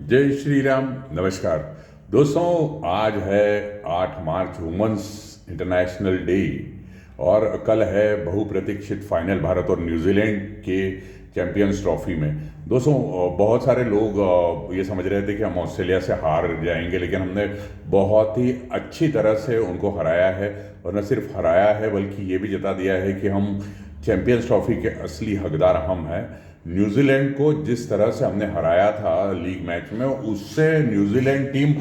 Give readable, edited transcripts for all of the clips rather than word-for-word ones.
जय श्री राम। नमस्कार दोस्तों, आज है 8 मार्च वुमेन्स इंटरनेशनल डे और कल है बहुप्रतीक्षित फाइनल भारत और न्यूजीलैंड के चैंपियंस ट्रॉफी में। दोस्तों, बहुत सारे लोग ये समझ रहे थे कि हम ऑस्ट्रेलिया से हार जाएंगे, लेकिन हमने बहुत ही अच्छी तरह से उनको हराया है और न सिर्फ हराया है बल्कि ये भी जता दिया है कि हम चैंपियंस ट्रॉफी के असली हकदार हम हैं। न्यूजीलैंड को जिस तरह से हमने हराया था लीग मैच में, उससे न्यूजीलैंड टीम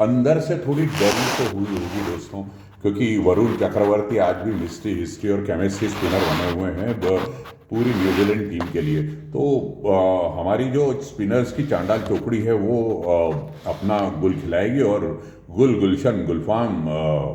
अंदर से थोड़ी डरी तो हुई होगी दोस्तों, क्योंकि वरुण चक्रवर्ती आज भी मिस्ट्री, हिस्ट्री और केमिस्ट्री स्पिनर बने हुए हैं पूरी न्यूजीलैंड टीम के लिए। तो हमारी जो स्पिनर्स की चांडाल चौकड़ी है वो अपना गुल खिलाएगी और गुलशन गुलफाम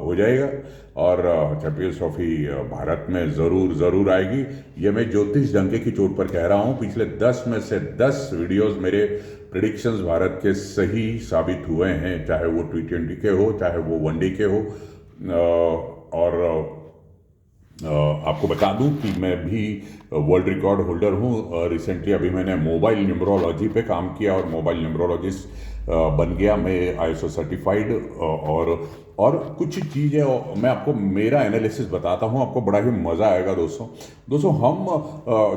हो जाएगा और चैंपियंस ट्रॉफी भारत में ज़रूर आएगी। ये मैं ज्योतिष डंके की चोट पर कह रहा हूँ। पिछले 10 में से 10 वीडियोस मेरे प्रिडिक्शंस भारत के सही साबित हुए हैं, चाहे वो T20 के हो, चाहे वो वनडे के हो। और आपको बता दूं कि मैं भी वर्ल्ड रिकॉर्ड होल्डर हूं। रिसेंटली अभी मैंने मोबाइल न्यूमरोलॉजी पे काम किया और मोबाइल न्यूमरोलॉजिस्ट बन गया मैं, ISO सर्टिफाइड। और कुछ चीज़ें मैं आपको मेरा एनालिसिस बताता हूं, आपको बड़ा ही मज़ा आएगा दोस्तों। हम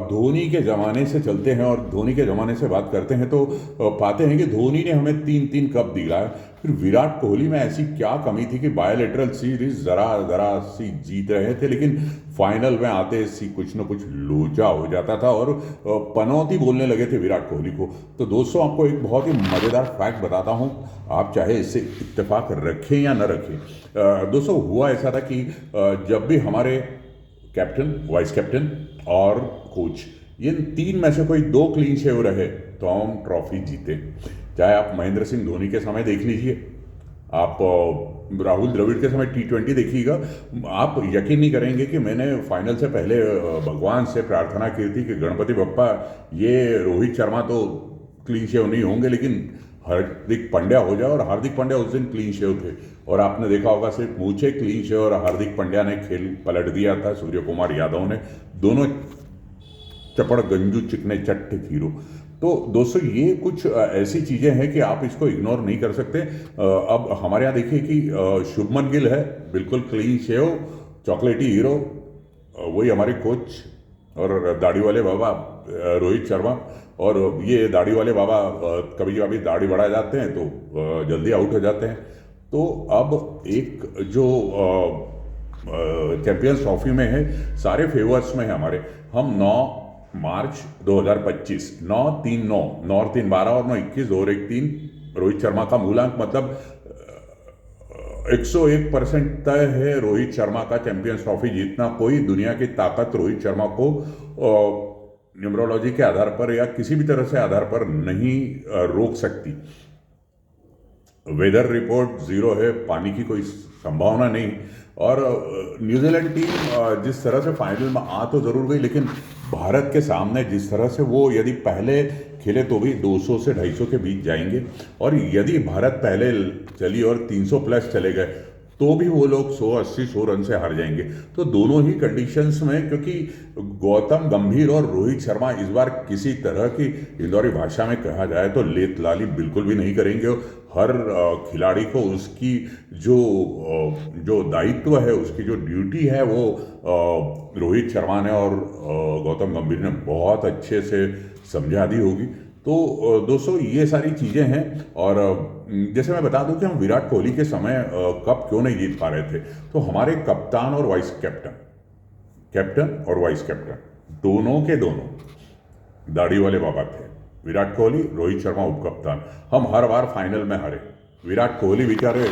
धोनी के ज़माने से चलते हैं और धोनी के ज़माने से बात करते हैं तो पाते हैं कि धोनी ने हमें 3 कप दिलाया। फिर विराट कोहली में ऐसी क्या कमी थी कि बायोलेटरल सीरीज जरा सी जीत रहे थे, लेकिन फाइनल में आते सी कुछ न कुछ लोचा हो जाता था और पनौती बोलने लगे थे विराट कोहली को। तो दोस्तों, आपको एक बहुत ही मज़ेदार फैक्ट बताता हूँ, आप चाहे इससे इत्तेफाक रखें या न रखें। दोस्तों, हुआ ऐसा था कि जब भी हमारे कैप्टन, वाइस कैप्टन और कोच, इन 3 में से कोई 2 क्लीन शेव रहे तो हम ट्रॉफी जीते। चाहे आप महेंद्र सिंह धोनी के समय देख लीजिए, आप राहुल द्रविड़ के समय T20 देखिएगा, आप यकीन नहीं करेंगे कि मैंने फाइनल से पहले भगवान से प्रार्थना की थी कि गणपति बप्पा, ये रोहित शर्मा तो क्लीन शेव नहीं होंगे लेकिन हार्दिक पांड्या हो जाए। और हार्दिक पांड्या उस दिन क्लीन शेव थे और आपने देखा होगा सिर्फ मूछे क्लीन शेव और हार्दिक पांड्या ने खेल पलट दिया था, सूर्य कुमार यादव ने, दोनों चपड़ गंजू चिकने चट्टे हीरो। तो दोस्तों, ये कुछ ऐसी चीज़ें हैं कि आप इसको इग्नोर नहीं कर सकते। अब हमारे यहाँ देखिए कि शुभमन गिल है बिल्कुल क्लीन शेव, चॉकलेटी हीरो, वही हमारे कोच, और दाढ़ी वाले बाबा रोहित शर्मा। और ये दाढ़ी वाले बाबा कभी कभी दाढ़ी बढ़ा जाते हैं तो जल्दी आउट हो जाते हैं। तो अब एक जो चैंपियंस ट्रॉफी में है, सारे फेवर्स में है हमारे। हम 9 मार्च 2025, 9-3-9, 9-3-12 और 9-21, 2-1-3 रोहित शर्मा का मूलांक, मतलब 101% तय है रोहित शर्मा का चैंपियंस ट्रॉफी जीतना। कोई दुनिया की ताकत रोहित शर्मा को न्यूमरोलॉजी के आधार पर या किसी भी तरह से आधार पर नहीं रोक सकती। वेदर रिपोर्ट 0 है, पानी की कोई संभावना नहीं। और न्यूजीलैंड टीम जिस तरह से फाइनल में आ तो जरूर गई, लेकिन भारत के सामने जिस तरह से वो यदि पहले खेले तो भी 200 से 250 के बीच जाएंगे, और यदि भारत पहले चली और 300 प्लस चले गए तो भी वो लोग 180-100 रन से हार जाएंगे। तो दोनों ही कंडीशंस में, क्योंकि गौतम गंभीर और रोहित शर्मा इस बार किसी तरह की, इंदौरी भाषा में कहा जाए तो लेत लाली बिल्कुल भी नहीं करेंगे। हर खिलाड़ी को उसकी जो दायित्व है, उसकी जो ड्यूटी है, वो रोहित शर्मा ने और गौतम गंभीर ने बहुत अच्छे से समझा दी होगी। तो दोस्तों, ये सारी चीज़ें हैं। और जैसे मैं बता दूं कि हम विराट कोहली के समय कप क्यों नहीं जीत पा रहे थे, तो हमारे कप्तान और वाइस कैप्टन और वाइस कैप्टन दोनों के दोनों दाढ़ी वाले बाबा थे। विराट कोहली, रोहित शर्मा उप कप्तान। हम हर बार फाइनल में हारे। विराट कोहली बेचारे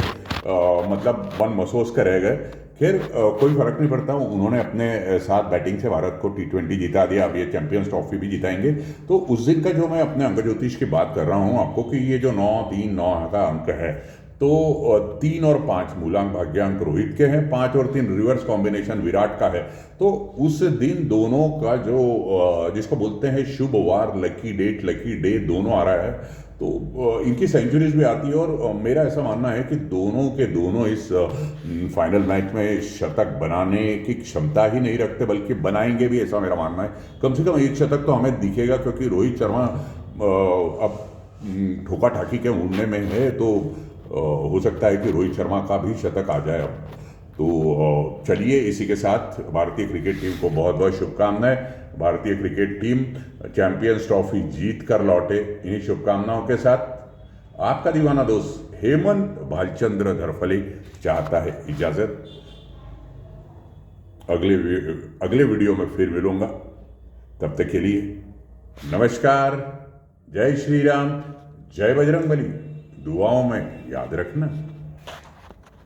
मतलब वन मसोस के रह गए। खैर, कोई फर्क नहीं पड़ता, उन्होंने अपने साथ बैटिंग से भारत को T20 जिता दिया। अब ये चैंपियंस ट्रॉफी भी जिताएंगे। तो उस दिन का जो मैं अपने अंक ज्योतिष की बात कर रहा हूँ आपको, कि ये जो 9-3-9 का अंक है, तो 3 और 5 मूलांक भाग्यांक रोहित के हैं, 5 और 3 रिवर्स कॉम्बिनेशन विराट का है। तो उस दिन दोनों का जो जिसको बोलते हैं शुभ वार, लकी डेट, लकी डे, दोनों आ रहा है। तो इनकी सेंचुरीज भी आती है और मेरा ऐसा मानना है कि दोनों के दोनों इस फाइनल मैच में शतक बनाने की क्षमता ही नहीं रखते, बल्कि बनाएंगे भी, ऐसा मेरा मानना है। कम से कम एक शतक तो हमें दिखेगा, क्योंकि रोहित शर्मा अब ठोका ठाकी के उड़ने में है, तो हो सकता है कि रोहित शर्मा का भी शतक आ जाए अब। तो चलिए, इसी के साथ भारतीय क्रिकेट टीम को बहुत बहुत शुभकामनाएं। भारतीय क्रिकेट टीम चैंपियंस ट्रॉफी जीत कर लौटे, इन्हीं शुभकामनाओं के साथ आपका दीवाना दोस्त हेमंत भालचंद्र धरफले चाहता है इजाजत। अगले वीडियो में फिर मिलूंगा, तब तक के लिए नमस्कार। जय श्री राम, जय बजरंगबली। दुआओं में याद रखना।